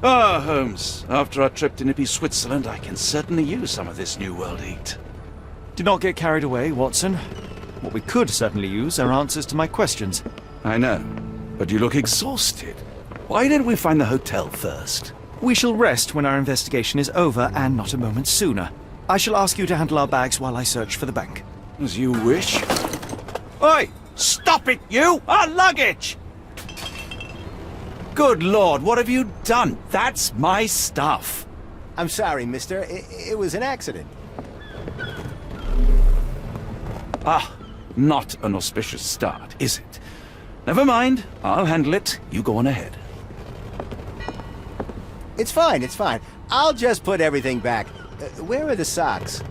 Ah, Holmes. After our trip to nippy Switzerland, I can certainly use some of this New World heat. Do not get carried away, Watson. What we could certainly use are answers to my questions. I know, but you look exhausted. Why didn't we find the hotel first? We shall rest when our investigation is over, and not a moment sooner. I shall ask you to handle our bags while I search for the bank. As you wish. Oi! Stop it, you! Our luggage! Good Lord, what have you done? That's my stuff. I'm sorry, mister. It was an accident. Ah, not an auspicious start, is it? Never mind, I'll handle it. You go on ahead. It's fine, it's fine. I'll just put everything back. Where are the socks?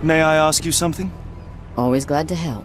May I ask you something? Always glad to help.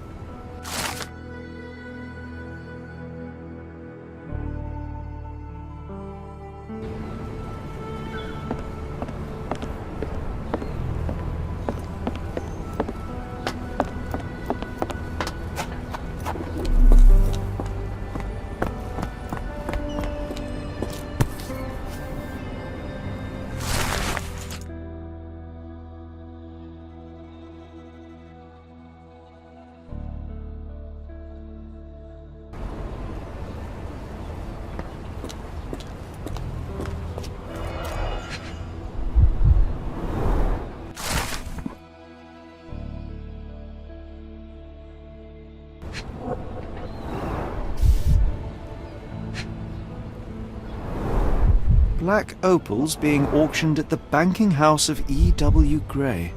Black opals being auctioned at the banking house of E.W. Gray.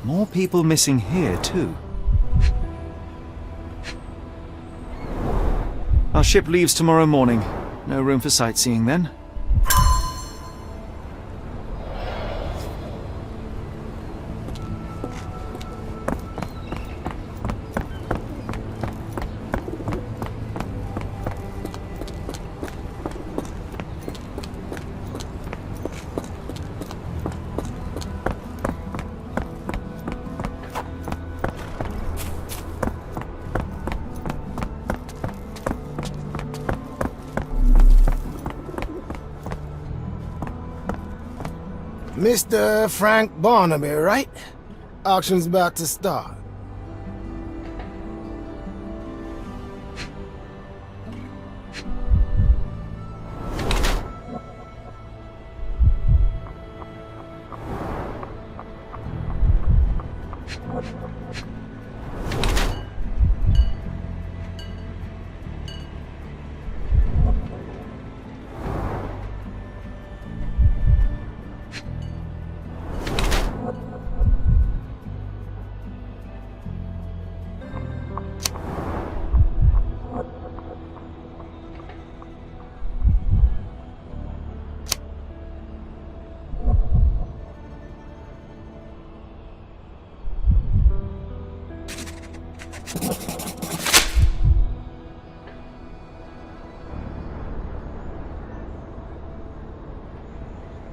More people missing here, too. Our ship leaves tomorrow morning. No room for sightseeing then. Mr. Frank Barnaby, right? Auction's about to start.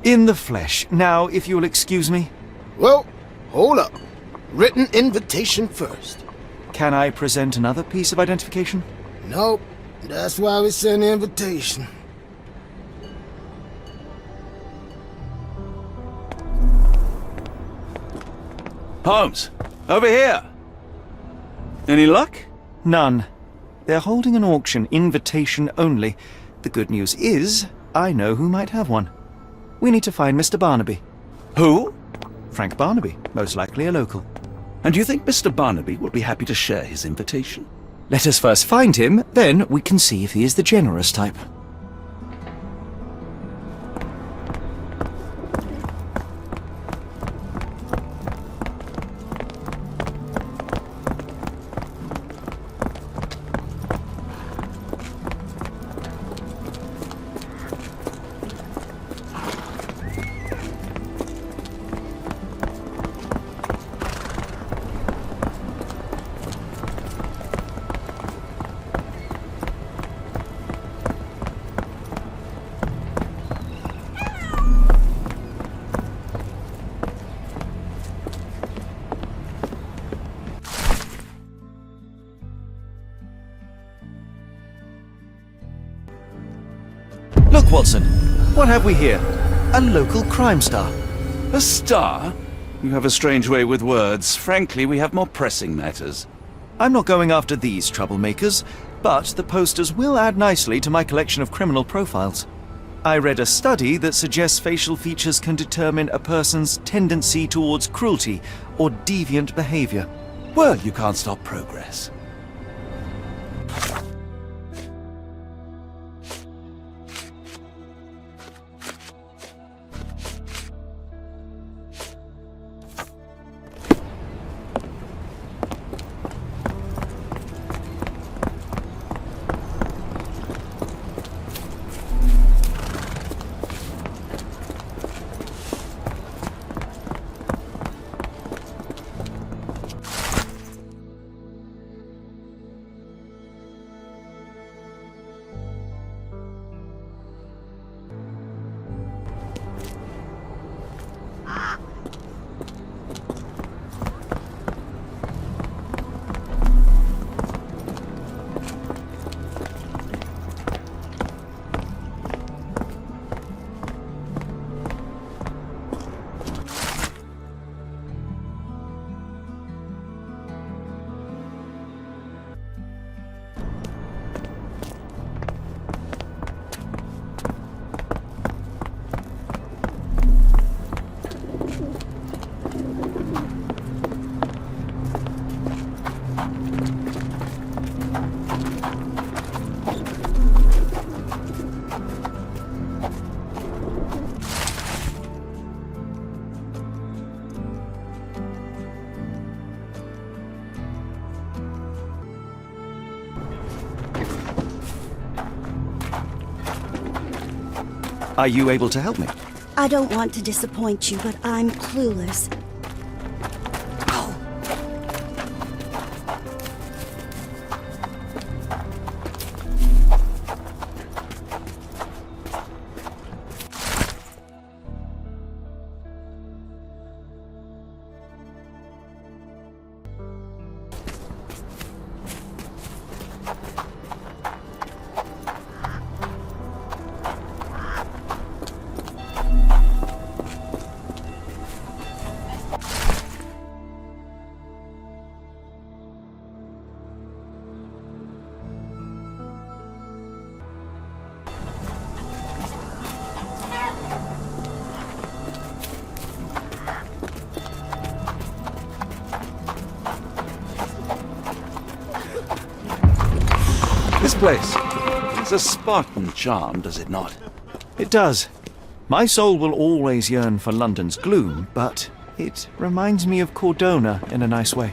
In the flesh. Now, if you'll excuse me. Well, hold up. Written invitation first. Can I present another piece of identification? Nope. That's why we send the invitation. Holmes, over here. Any luck? None. They're holding an auction, invitation only. The good news is, I know who might have one. We need to find Mr. Barnaby. Who? Frank Barnaby, most likely a local. And do you think Mr. Barnaby will be happy to share his invitation? Let us first find him, then we can see if he is the generous type. Look, Watson. What have we here? A local crime star. A star? You have a strange way with words. Frankly, we have more pressing matters. I'm not going after these troublemakers, but the posters will add nicely to my collection of criminal profiles. I read a study that suggests facial features can determine a person's tendency towards cruelty or deviant behavior. Well, you can't stop progress. Are you able to help me? I don't want to disappoint you, but I'm clueless. This place has a Spartan charm, does it not? It does. My soul will always yearn for London's gloom, but it reminds me of Cordona in a nice way.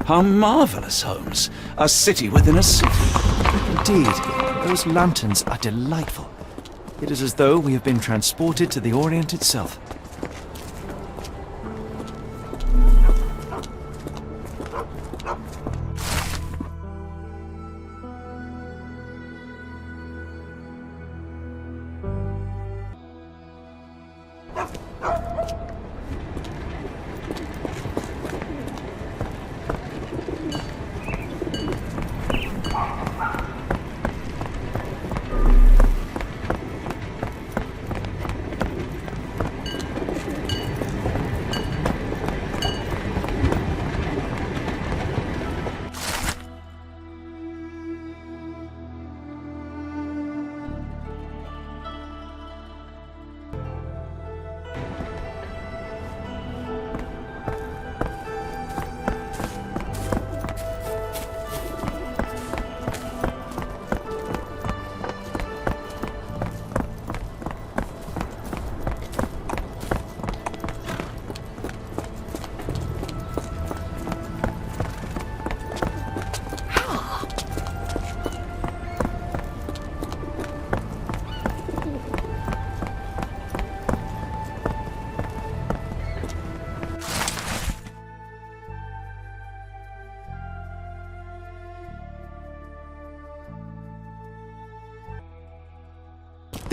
How marvelous, Holmes. A city within a city. Indeed, those lanterns are delightful. It is as though we have been transported to the Orient itself.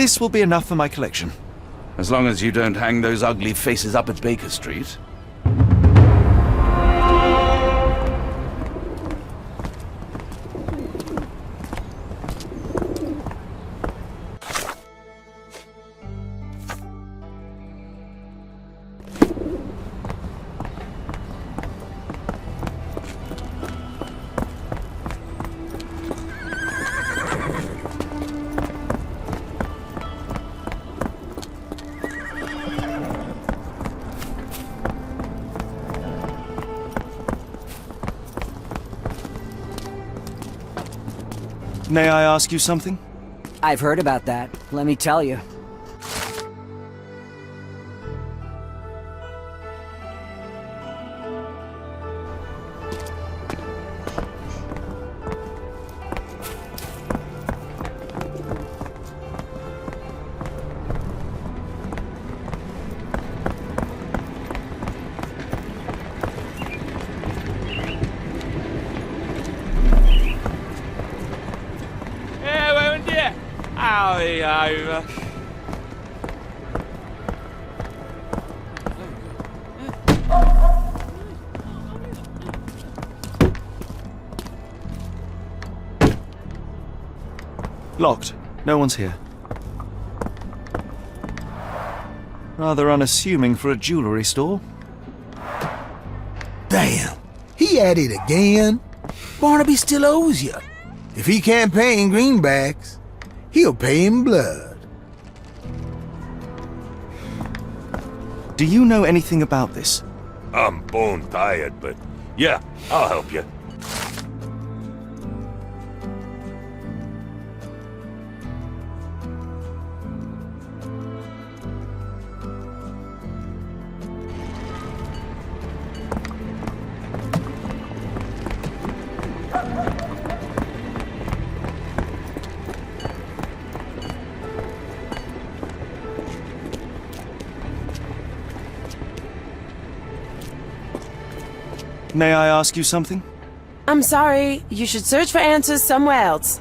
This will be enough for my collection. As long as you don't hang those ugly faces up at Baker Street. May I ask you something? I've heard about that, let me tell you. Locked. No one's here. Rather unassuming for a jewelry store. Damn, he at it again. Barnaby still owes you. If he can't pay in greenbacks, he'll pay in blood. Do you know anything about this? I'm bone tired, but yeah, I'll help you. May I ask you something? I'm sorry. You should search for answers somewhere else.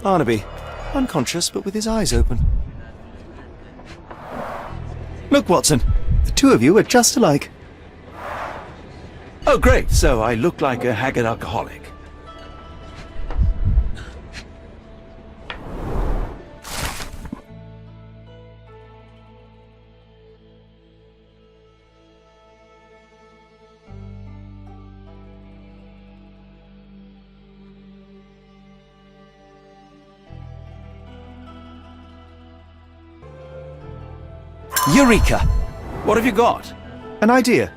Barnaby, unconscious but with his eyes open. Look, Watson, the two of you are just alike. Oh, great. So I look like a haggard alcoholic. Eureka! What have you got? An idea.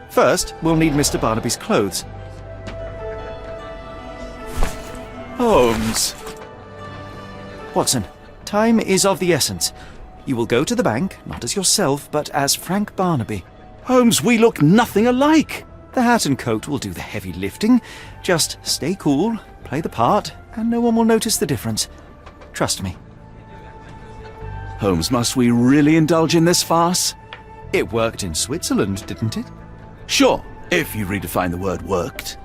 First, we'll need Mr. Barnaby's clothes. Holmes. Watson, time is of the essence. You will go to the bank, not as yourself, but as Frank Barnaby. Holmes, we look nothing alike. The hat and coat will do the heavy lifting. Just stay cool, play the part, and no one will notice the difference. Trust me. Holmes, must we really indulge in this farce? It worked in Switzerland, didn't it? Sure, if you redefine the word worked.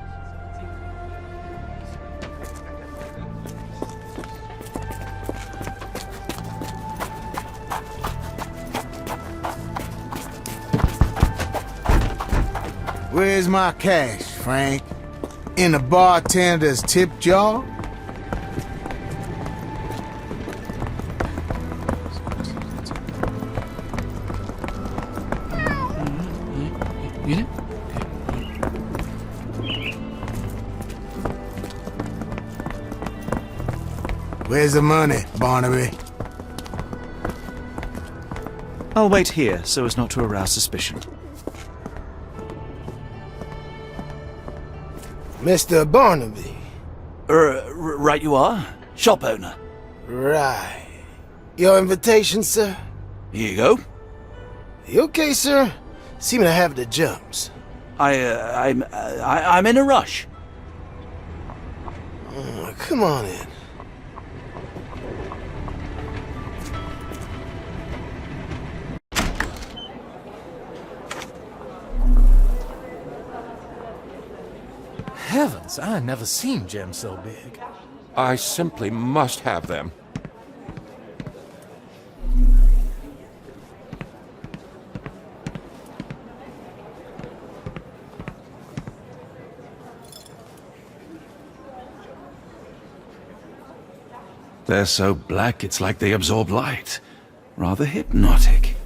Where's my cash, Frank? In the bartender's tip jar? Where's the money, Barnaby? I'll wait here so as not to arouse suspicion. Mr. Barnaby. Right you are. Shop owner. Right. Your invitation, sir? Here you go. You okay, sir? Seem to have the jumps. I'm in a rush. Come on in. heavens, I never seen gems so big. I simply must have them. They're so black, it's like they absorb light. Rather hypnotic.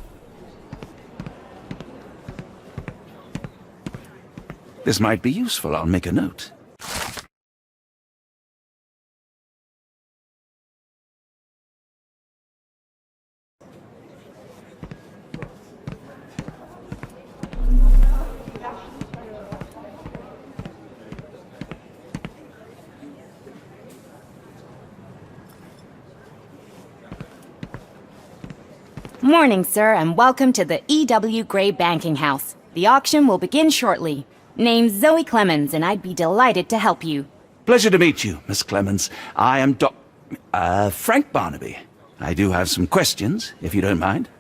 This might be useful. I'll make a note. Morning, sir, and welcome to the E.W. Gray Banking House. The auction will begin shortly. Name's Zoe Clemens, and I'd be delighted to help you. Pleasure to meet you, Miss Clemens. I am Frank Barnaby. I do have some questions, if you don't mind.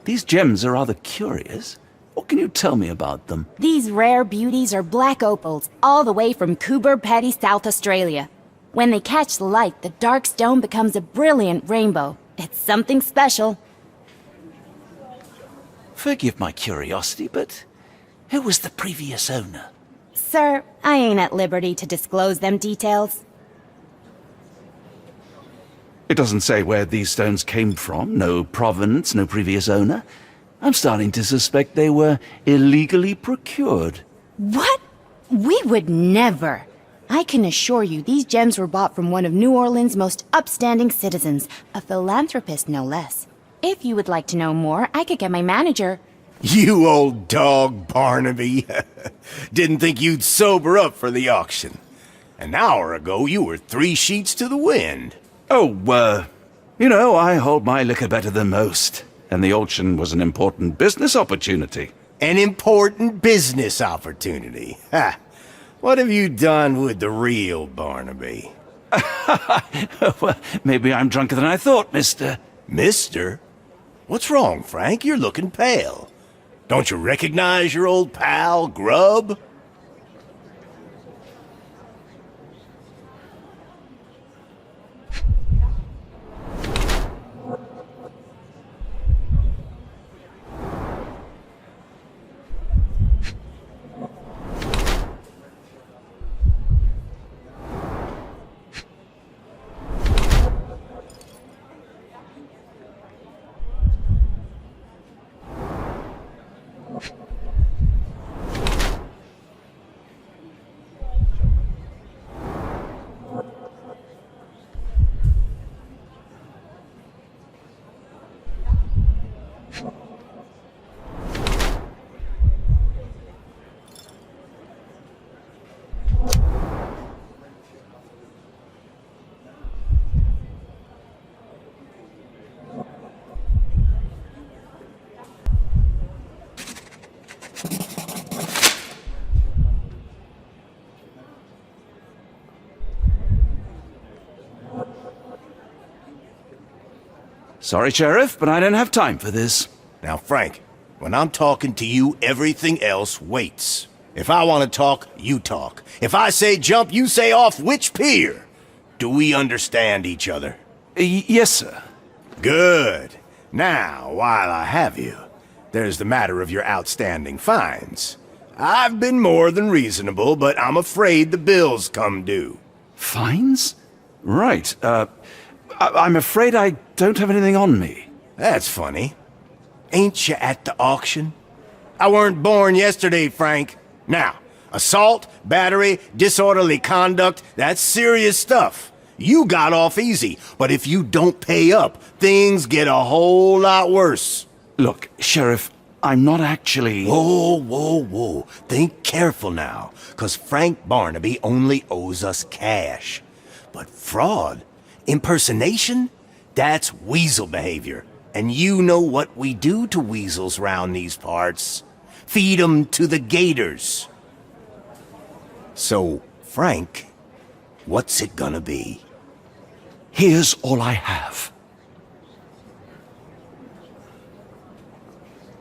These gems are rather curious. What can you tell me about them? These rare beauties are black opals, all the way from Coober Pedy, South Australia. When they catch the light, the dark stone becomes a brilliant rainbow. It's something special. Forgive my curiosity, but who was the previous owner? Sir, I ain't at liberty to disclose them details. It doesn't say where these stones came from, no provenance, no previous owner. I'm starting to suspect they were illegally procured. What? We would never. I can assure you these gems were bought from one of New Orleans' most upstanding citizens, a philanthropist no less. If you would like to know more, I could get my manager. You old dog, Barnaby. Didn't think you'd sober up for the auction. An hour ago, you were 3 sheets to the wind. Oh, you know, I hold my liquor better than most. And the auction was an important business opportunity. An important business opportunity. Ha! What have you done with the real Barnaby? Well, maybe I'm drunker than I thought, mister. Mister? What's wrong, Frank? You're looking pale. Don't you recognize your old pal, Grub? Sorry, Sheriff, but I don't have time for this. Now, Frank, when I'm talking to you, everything else waits. If I want to talk, you talk. If I say jump, you say off which pier. Do we understand each other? Yes, sir. Good. Now, while I have you, there's the matter of your outstanding fines. I've been more than reasonable, but I'm afraid the bills come due. Fines? Right, I'm afraid I don't have anything on me. That's funny. Ain't you at the auction? I weren't born yesterday, Frank. Now, assault, battery, disorderly conduct, that's serious stuff. You got off easy, but if you don't pay up, things get a whole lot worse. Look, Sheriff, I'm not actually... Whoa. Think careful now, 'cause Frank Barnaby only owes us cash. But fraud, impersonation, that's weasel behavior. And you know what we do to weasels round these parts. Feed 'em to the gators. So, Frank, what's it gonna be? Here's all I have.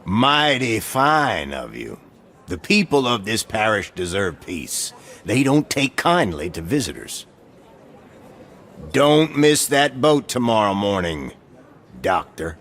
Mighty fine of you. The people of this parish deserve peace. They don't take kindly to visitors. Don't miss that boat tomorrow morning, Doctor.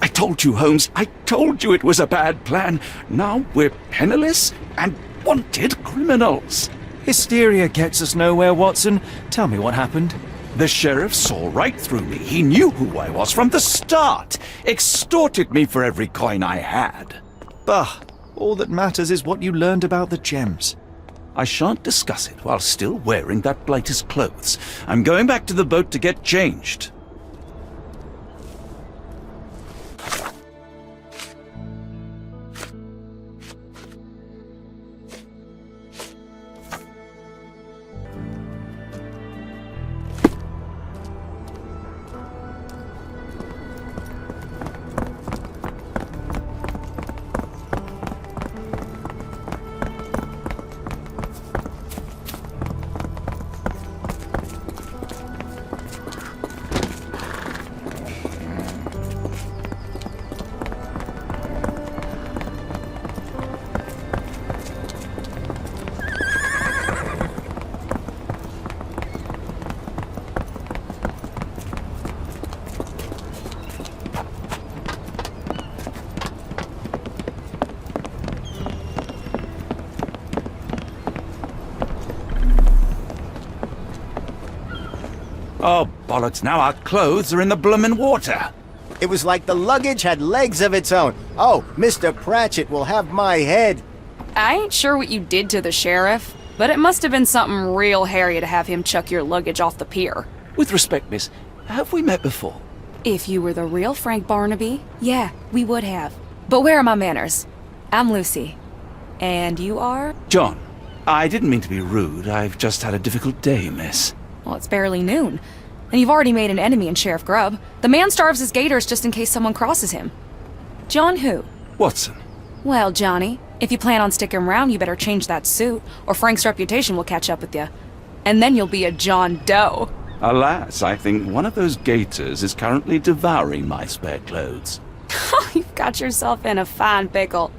I told you, Holmes. I told you it was a bad plan. Now we're penniless and wanted criminals. Hysteria gets us nowhere, Watson. Tell me what happened. The sheriff saw right through me. He knew who I was from the start. Extorted me for every coin I had. Bah, all that matters is what you learned about the gems. I shan't discuss it while still wearing that blighter's clothes. I'm going back to the boat to get changed. Oh, bollocks, now our clothes are in the bloomin' water. It was like the luggage had legs of its own. Oh, Mr. Cratchit will have my head. I ain't sure what you did to the sheriff, but it must have been something real hairy to have him chuck your luggage off the pier. With respect, miss, have we met before? If you were the real Frank Barnaby, yeah, we would have. But where are my manners? I'm Lucy. And you are? John, I didn't mean to be rude. I've just had a difficult day, miss. Well, it's barely noon. And you've already made an enemy in Sheriff Grubb. The man starves his gators just in case someone crosses him. John who? Watson. Well, Johnny, if you plan on sticking around, you better change that suit, or Frank's reputation will catch up with you. And then you'll be a John Doe. Alas, I think one of those gators is currently devouring my spare clothes. You've got yourself in a fine pickle.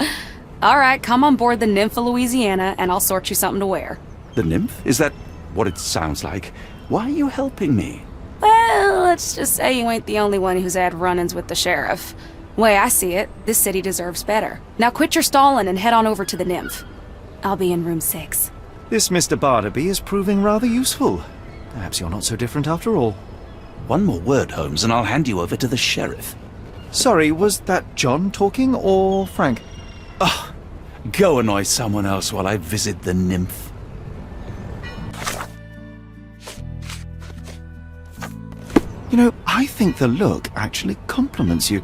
All right, come on board the Nymph of Louisiana, and I'll sort you something to wear. The nymph? Is that what it sounds like? Why are you helping me? Well, let's just say you ain't the only one who's had run-ins with the sheriff. Way I see it, this city deserves better. Now quit your stalling and head on over to the Nymph. I'll be in room 6. This Mr. Barnaby is proving rather useful. Perhaps you're not so different after all. One more word, Holmes, and I'll hand you over to the sheriff. Sorry, was that John talking or Frank? Oh, go annoy someone else while I visit the nymph. You know, I think the look actually compliments you.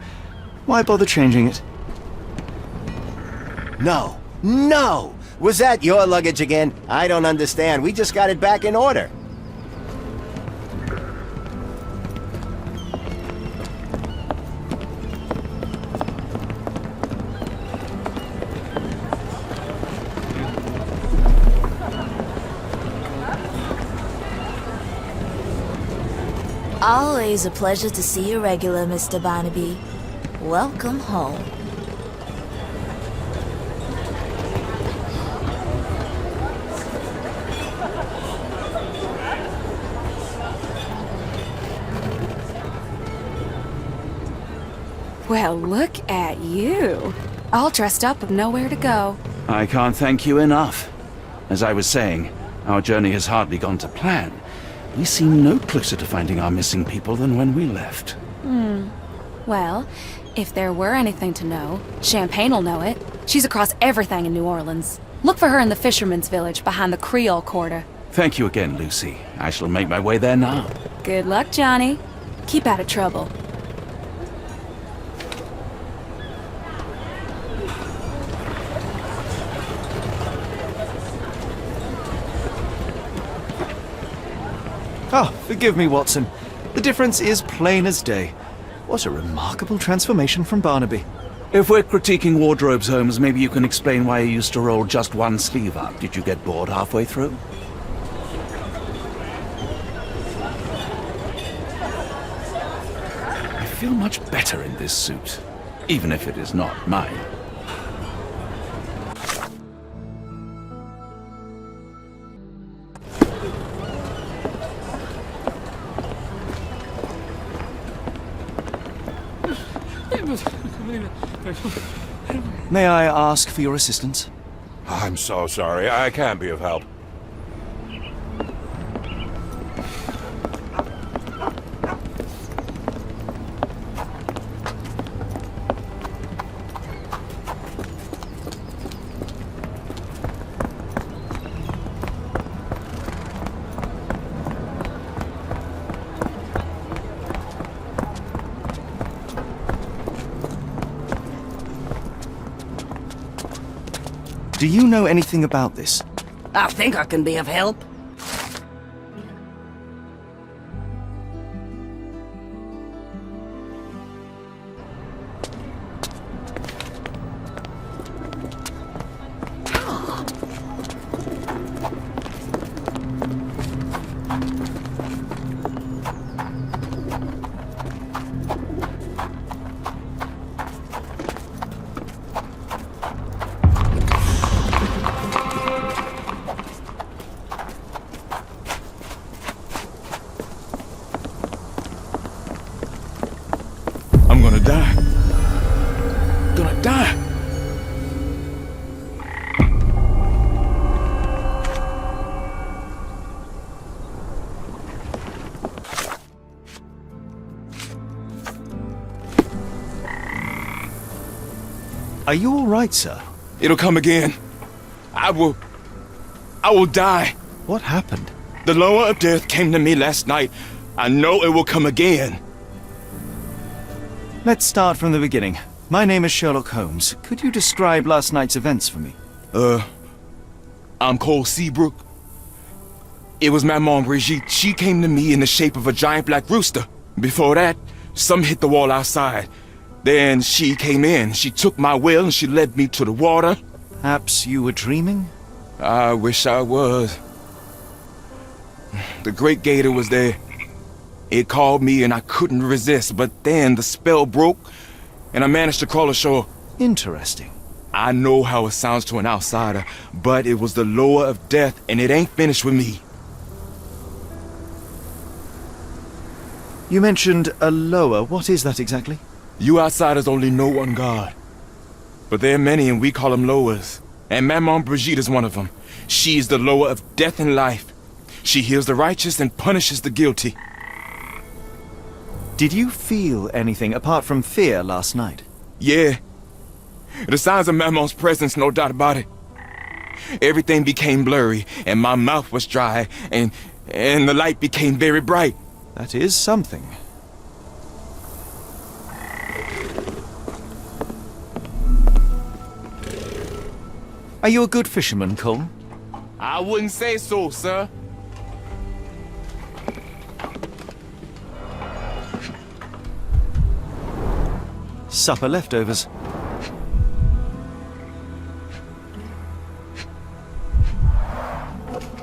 Why bother changing it? No, no! Was that your luggage again? I don't understand. We just got it back in order. Always a pleasure to see you regular, Mr. Barnaby. Welcome home. Well, look at you. All dressed up with nowhere to go. I can't thank you enough. As I was saying, our journey has hardly gone to plan. We seem no closer to finding our missing people than when we left. Well, if there were anything to know, Champagne'll know it. She's across everything in New Orleans. Look for her in the fisherman's village behind the Creole Quarter. Thank you again, Lucy. I shall make my way there now. Good luck, Johnny. Keep out of trouble. Ah, forgive me, Watson. The difference is plain as day. What a remarkable transformation from Barnaby. If we're critiquing wardrobes, Holmes, maybe you can explain why you used to roll just one sleeve up. Did you get bored halfway through? I feel much better in this suit, even if it is not mine. May I ask for your assistance? I'm so sorry. I can't be of help. Do you know anything about this? I think I can be of help. I'm gonna die. Gonna die. Are you all right, sir? It'll come again. I will die. What happened? The lower of death came to me last night. I know it will come again. Let's start from the beginning. My name is Sherlock Holmes. Could you describe last night's events for me? I'm Cole Seabrook. It was Maman Brigitte. She came to me in the shape of a giant black rooster. Before that, some hit the wall outside. Then she came in. She took my will and she led me to the water. Perhaps you were dreaming? I wish I was. The Great Gator was there. It called me and I couldn't resist, but then the spell broke and I managed to crawl ashore. Interesting. I know how it sounds to an outsider, but it was the lower of death and it ain't finished with me. You mentioned a lower. What is that exactly? You outsiders only know one God. But there are many and we call them lowers. And Maman Brigitte is one of them. She is the lower of death and life. She heals the righteous and punishes the guilty. Did you feel anything apart from fear last night? Yeah. The signs of Maman's presence, no doubt about it. Everything became blurry, and my mouth was dry, and the light became very bright. That is something. Are you a good fisherman, Cole? I wouldn't say so, sir. Supper leftovers.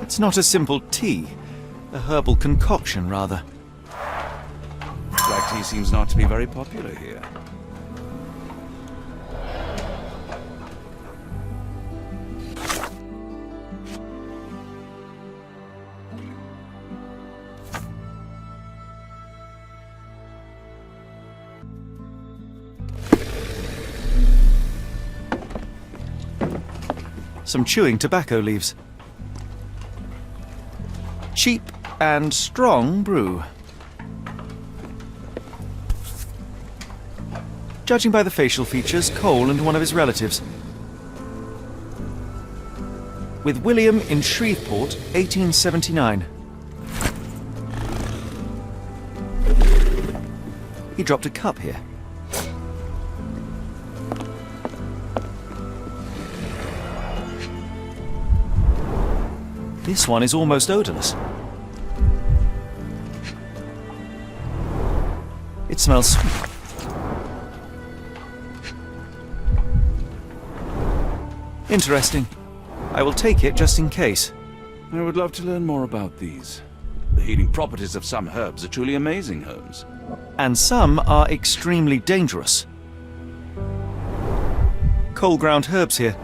It's not a simple tea. A herbal concoction, rather. Black tea seems not to be very popular here. Some chewing tobacco leaves. Cheap and strong brew. Judging by the facial features, Cole and one of his relatives. With William in Shreveport, 1879. He dropped a cup here. This one is almost odorless. It smells sweet. Interesting. I will take it just in case. I would love to learn more about these. The healing properties of some herbs are truly amazing, Holmes. And some are extremely dangerous. Cold ground herbs here.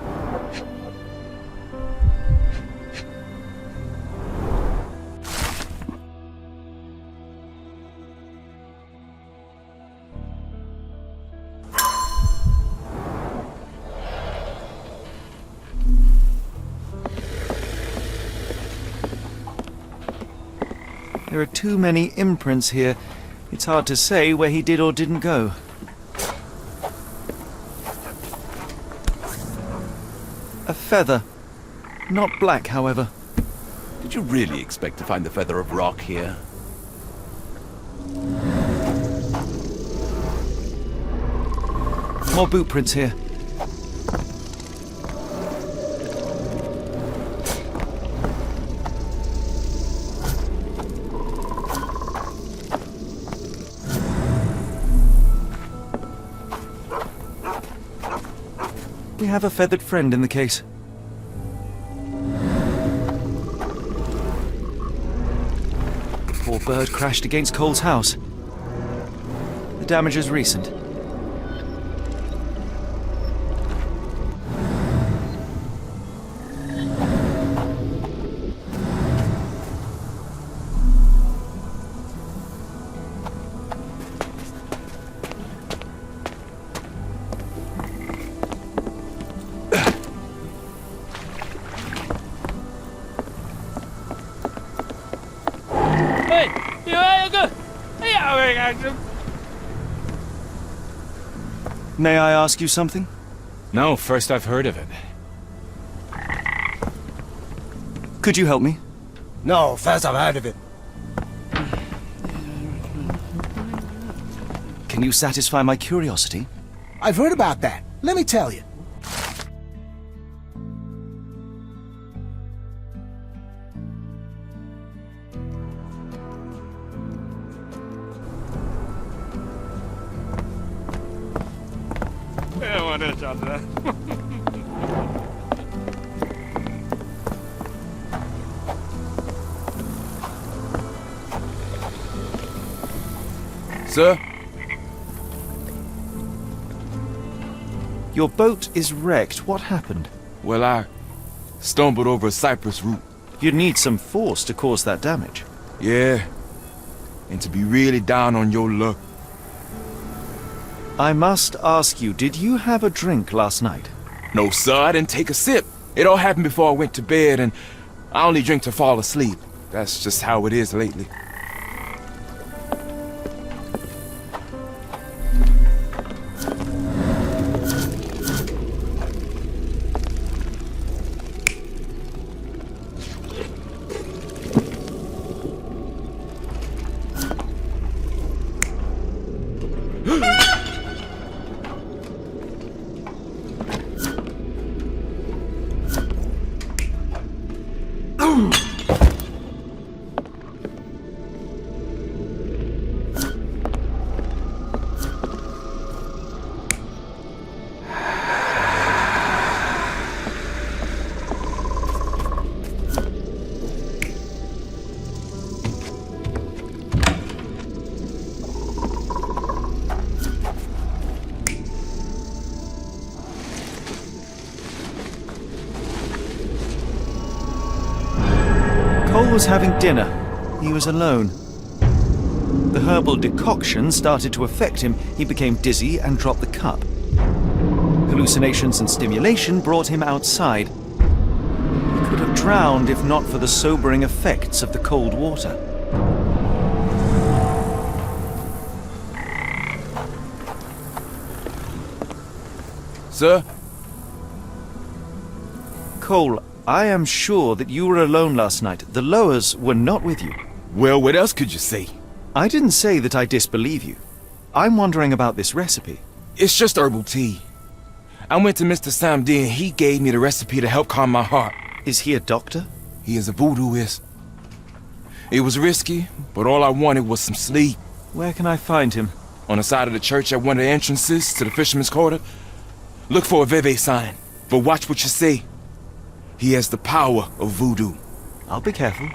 There are too many imprints here. It's hard to say where he did or didn't go. A feather. Not black, however. Did you really expect to find the feather of rock here? More boot prints here. We have a feathered friend in the case. The poor bird crashed against Cole's house. The damage is recent. May I ask you something? No, first I've heard of it. Could you help me? No, first I've heard of it. Can you satisfy my curiosity? I've heard about that. Let me tell you. Sir? Your boat is wrecked. What happened? Well, I stumbled over a cypress root. You'd need some force to cause that damage. Yeah, and to be really down on your luck. I must ask you, did you have a drink last night? No, sir, I didn't take a sip. It all happened before I went to bed, and I only drink to fall asleep. That's just how it is lately. Cole was having dinner. He was alone. The herbal decoction started to affect him. He became dizzy and dropped the cup. Hallucinations and stimulation brought him outside. He could have drowned if not for the sobering effects of the cold water. Sir? Cole, I am sure that you were alone last night. The Lowers were not with you. Well, what else could you say? I didn't say that I disbelieve you. I'm wondering about this recipe. It's just herbal tea. I went to Mr. Samdi and he gave me the recipe to help calm my heart. Is he a doctor? He is a voodooist. It was risky, but all I wanted was some sleep. Where can I find him? On the side of the church at one of the entrances to the Fisherman's Quarter. Look for a Veve sign. But watch what you say. He has the power of voodoo. I'll be careful.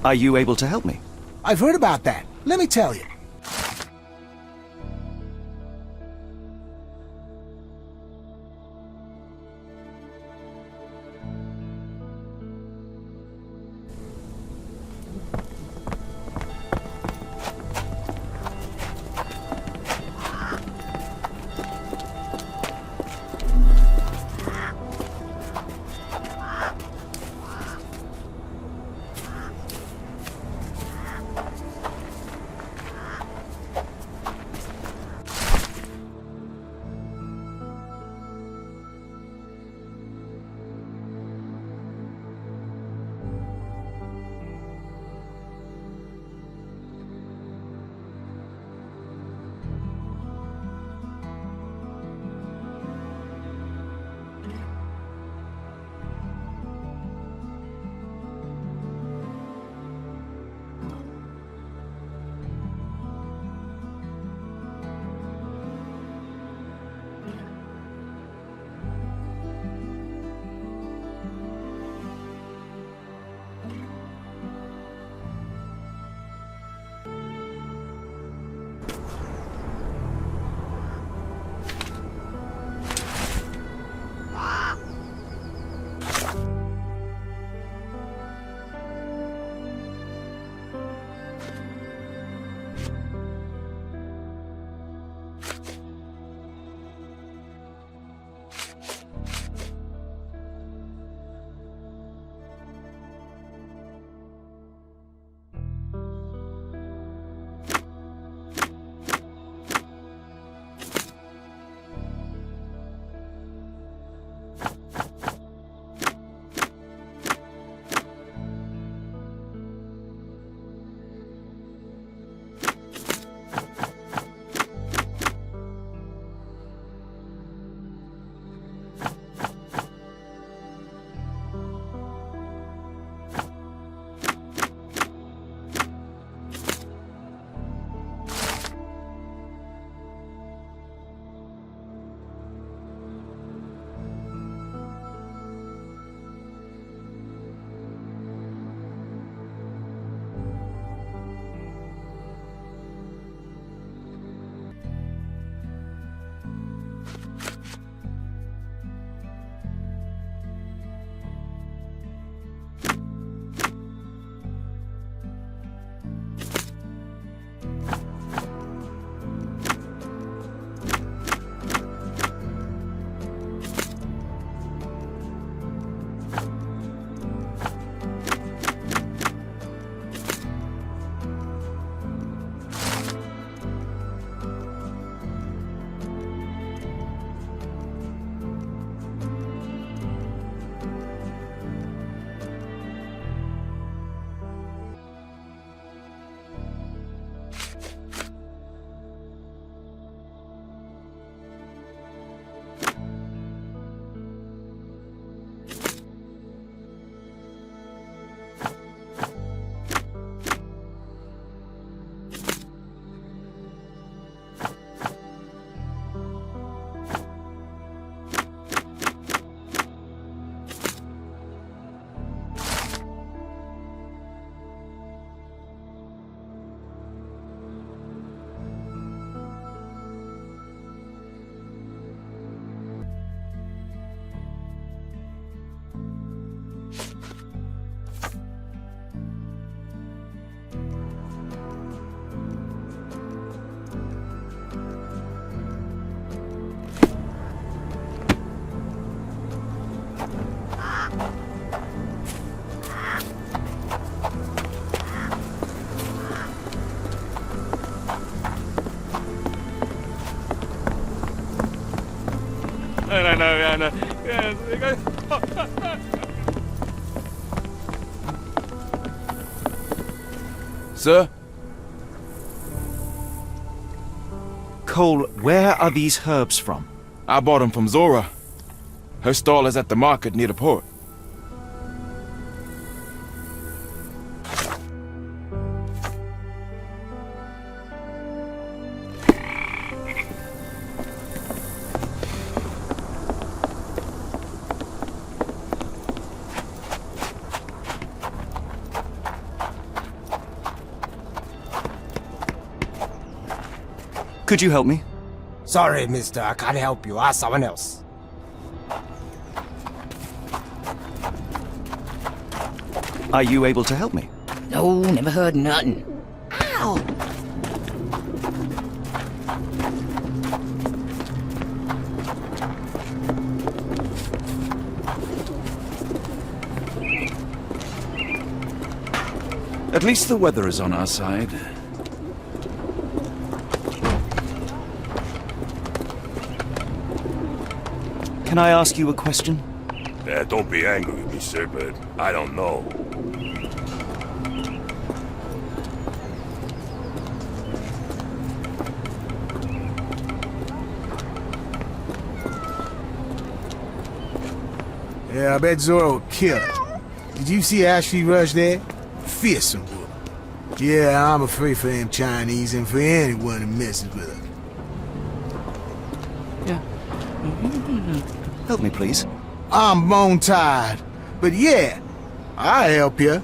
Are you able to help me? I've heard about that. Let me tell you. Sir? Cole, where are these herbs from? I bought them from Zora. Her stall is at the market near the port. Could you help me? Sorry, mister, I can't help you. Ask someone else. Are you able to help me? No, never heard nothing. Ow! At least the weather is on our side. Can I ask you a question? Don't be angry with me, sir, but I don't know. Yeah, I bet Zora will kill her. Did you see how she rushed there? Fearsome woman. Yeah, I'm afraid for them Chinese and for anyone who messes with her. Help me, please. I'm bone tired, but yeah, I'll help you.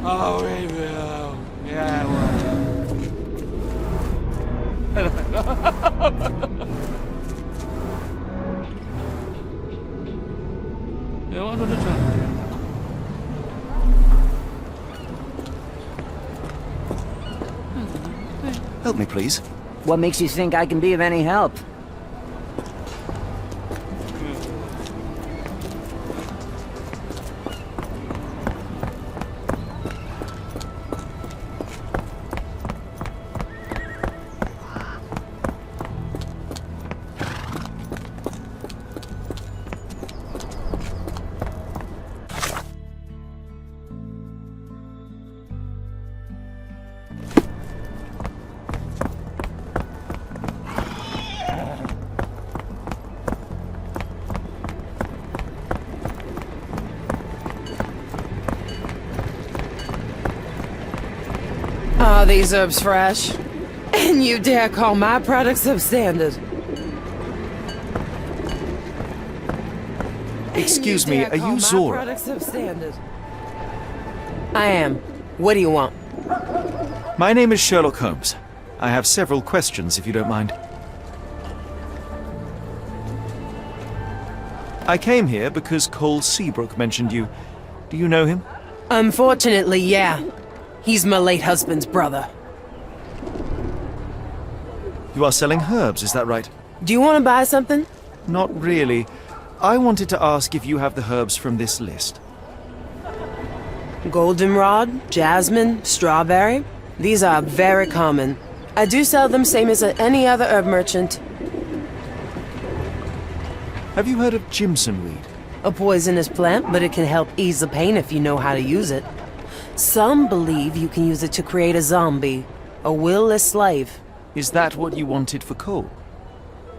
Oh, we will. Yeah, Help me, please. What makes you think I can be of any help? Are these herbs fresh? And you dare call my products substandard? Excuse me, are you Zora? I am. What do you want? My name is Sherlock Holmes. I have several questions, if you don't mind. I came here because Cole Seabrook mentioned you. Do you know him? Unfortunately, yeah. He's my late husband's brother. You are selling herbs, is that right? Do you want to buy something? Not really. I wanted to ask if you have the herbs from this list. Goldenrod, jasmine, strawberry. These are very common. I do sell them same as any other herb merchant. Have you heard of Jimson weed? A poisonous plant, but it can help ease the pain if you know how to use it. Some believe you can use it to create a zombie, a will-less slave. Is that what you wanted for Cole?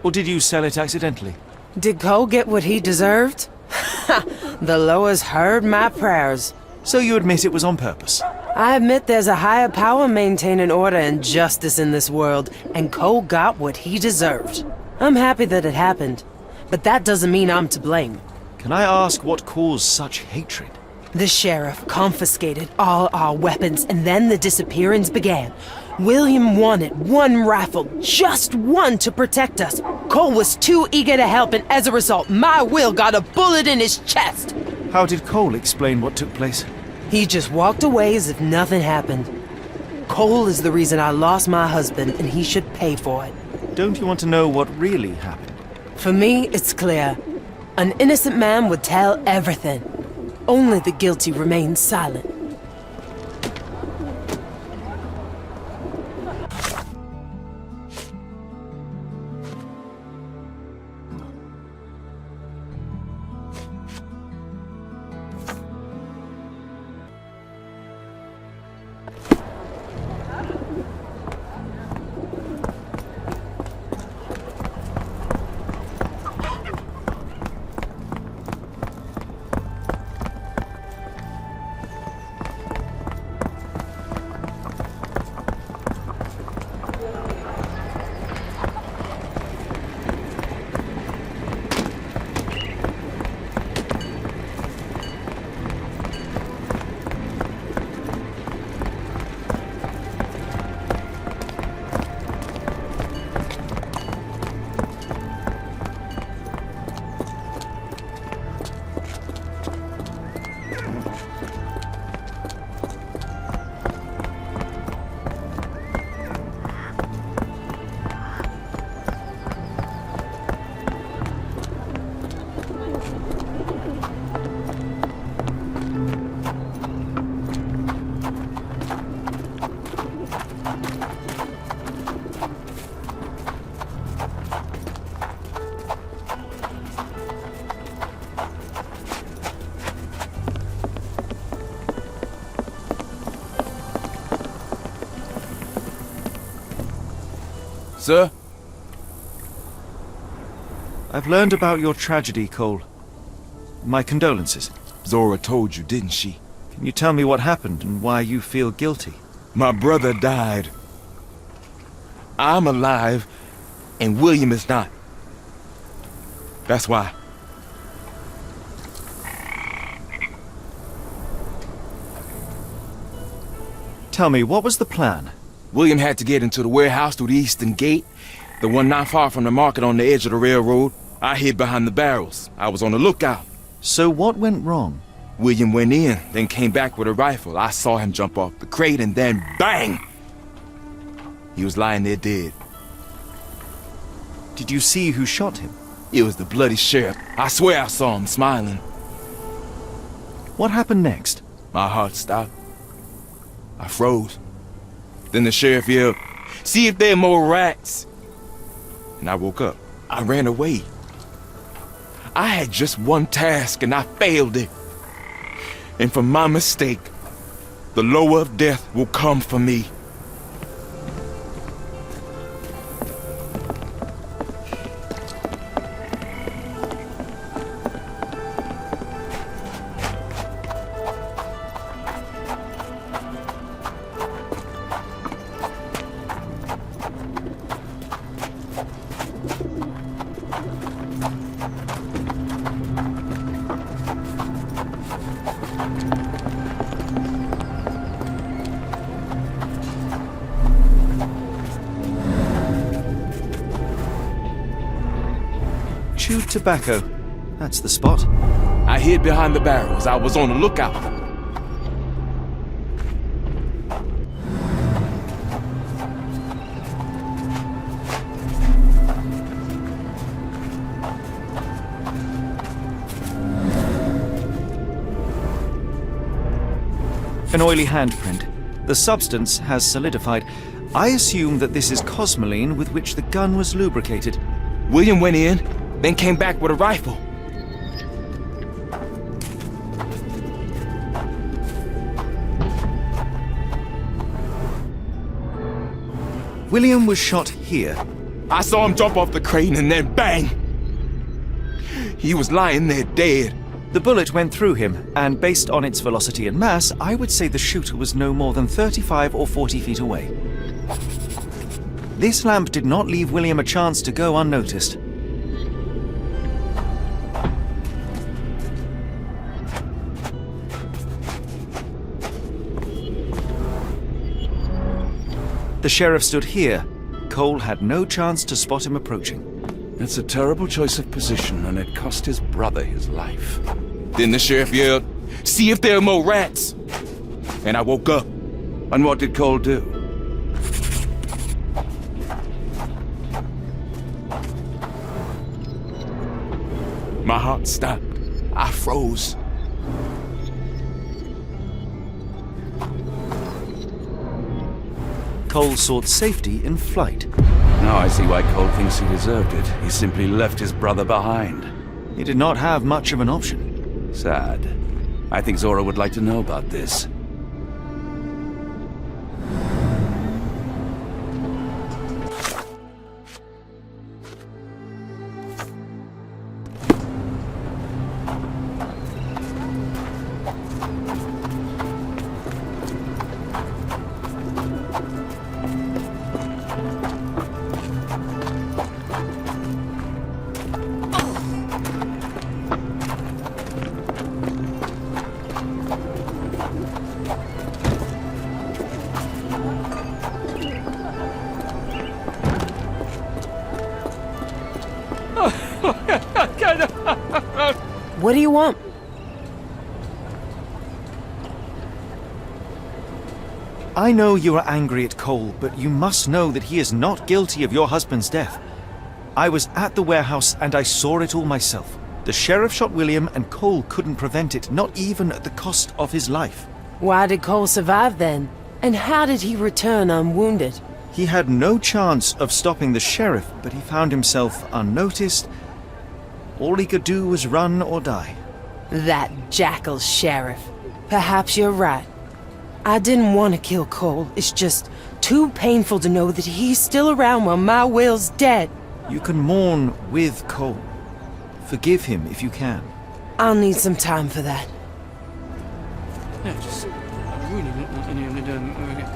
Or did you sell it accidentally? Did Cole get what he deserved? The Loas heard my prayers. So you admit it was on purpose? I admit there's a higher power maintaining order and justice in this world, and Cole got what he deserved. I'm happy that it happened, but that doesn't mean I'm to blame. Can I ask what caused such hatred? The sheriff confiscated all our weapons, and then the disappearance began. William wanted one rifle, just one, to protect us. Cole was too eager to help, and as a result, my Will got a bullet in his chest. How did Cole explain what took place? He just walked away as if nothing happened. Cole is the reason I lost my husband, and he should pay for it. Don't you want to know what really happened? For me, it's clear. An innocent man would tell everything. Only the guilty remain silent. Sir? I've learned about your tragedy, Cole. My condolences. Zora told you, didn't she? Can you tell me what happened and why you feel guilty? My brother died. I'm alive, and William is not. That's why. Tell me, what was the plan? William had to get into the warehouse through the eastern gate, the one not far from the market on the edge of the railroad. I hid behind the barrels. I was on the lookout. So what went wrong? William went in, then came back with a rifle. I saw him jump off the crate, and then bang! He was lying there dead. Did you see who shot him? It was the bloody sheriff. I swear I saw him smiling. What happened next? My heart stopped. I froze. Then the sheriff yelled, "See if there are more rats!" And I woke up. I ran away. I had just one task and I failed it. And for my mistake, the lower of death will come for me. Chewed tobacco. That's the spot. I hid behind the barrels. I was on the lookout. An oily handprint. The substance has solidified. I assume that this is cosmoline with which the gun was lubricated. William went in, then came back with a rifle. William was shot here. I saw him jump off the crane and then bang! He was lying there dead. The bullet went through him, and based on its velocity and mass, I would say the shooter was no more than 35 or 40 feet away. This lamp did not leave William a chance to go unnoticed. The sheriff stood here. Cole had no chance to spot him approaching. It's a terrible choice of position, and it cost his brother his life. Then the sheriff yelled, "See if there are more rats!" And I woke up. And what did Cole do? My heart stopped. I froze. Cole sought safety in flight. Now I see why Cole thinks he deserved it. He simply left his brother behind. He did not have much of an option. Sad. I think Zora would like to know about this. What do you want? I know you are angry at Cole, but you must know that he is not guilty of your husband's death. I was at the warehouse and I saw it all myself. The sheriff shot William and Cole couldn't prevent it, not even at the cost of his life. Why did Cole survive then? And how did he return unwounded? He had no chance of stopping the sheriff, but he found himself unnoticed. All he could do was run or die. That jackal sheriff. Perhaps you're right. I didn't want to kill Cole. It's just too painful to know that he's still around while my Will's dead. You can mourn with Cole. Forgive him if you can. I'll need some time for that. Yeah, just really don't want anyone to do it.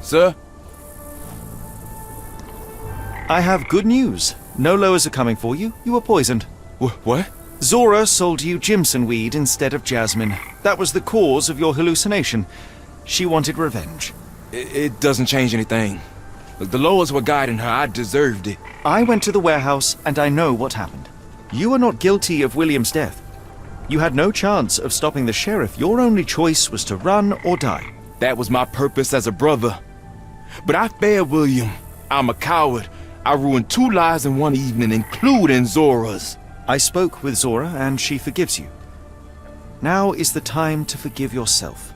Sir? I have good news. No lowers are coming for you. You were poisoned. What? Zora sold you Jimson weed instead of jasmine. That was the cause of your hallucination. She wanted revenge. It doesn't change anything. The lowers were guiding her. I deserved it. I went to the warehouse and I know what happened. You are not guilty of William's death. You had no chance of stopping the sheriff. Your only choice was to run or die. That was my purpose as a brother. But I failed William. I'm a coward. I ruined 2 lives in one evening, including Zora's. I spoke with Zora and she forgives you. Now is the time to forgive yourself.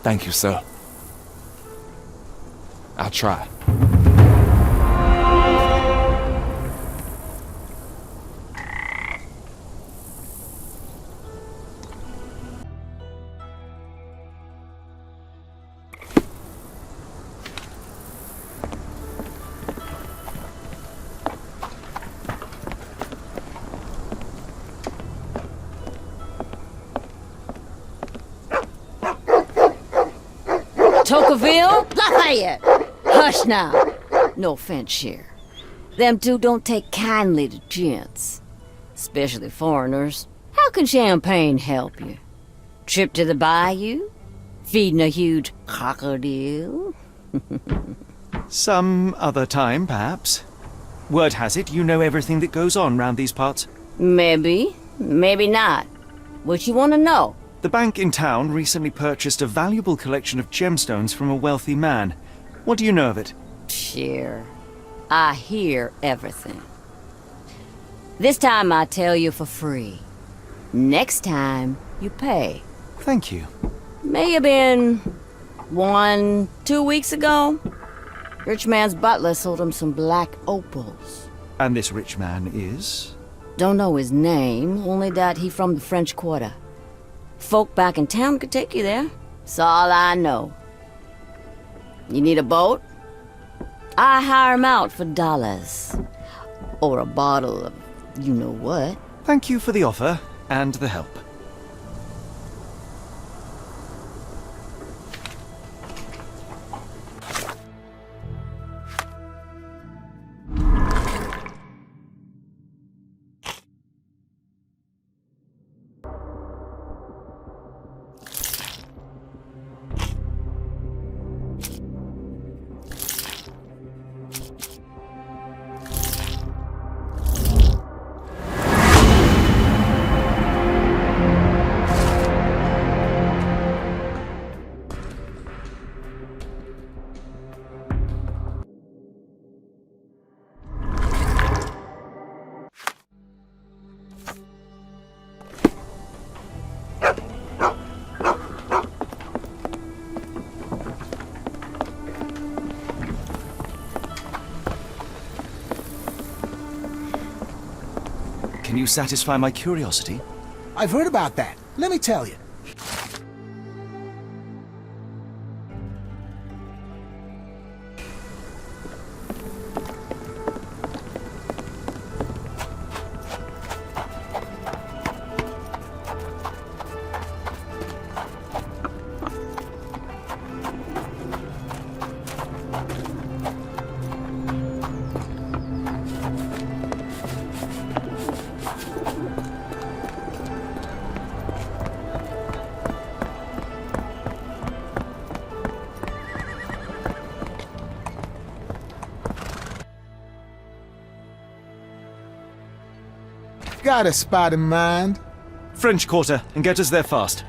Thank you, sir. I'll try. Tocqueville? Lafayette! Hush now. No offense, Cher. Them two don't take kindly to gents. Especially foreigners. How can champagne help you? Trip to the bayou? Feeding a huge crocodile? Some other time, perhaps. Word has it you know everything that goes on round these parts. Maybe. Maybe not. What you want to know? The bank in town recently purchased a valuable collection of gemstones from a wealthy man. What do you know of it? Sure. I hear everything. This time I tell you for free. Next time, you pay. Thank you. May have been 1-2 weeks ago. Rich man's butler sold him some black opals. And this rich man is? Don't know his name, only that he from the French Quarter. Folk back in town could take you there. That's all I know. You need a boat? I hire 'em out for dollars. Or a bottle of you-know-what. Thank you for the offer and the help. Can you satisfy my curiosity? I've heard about that. Let me tell you. Got a spot in mind? French Quarter, and get us there fast.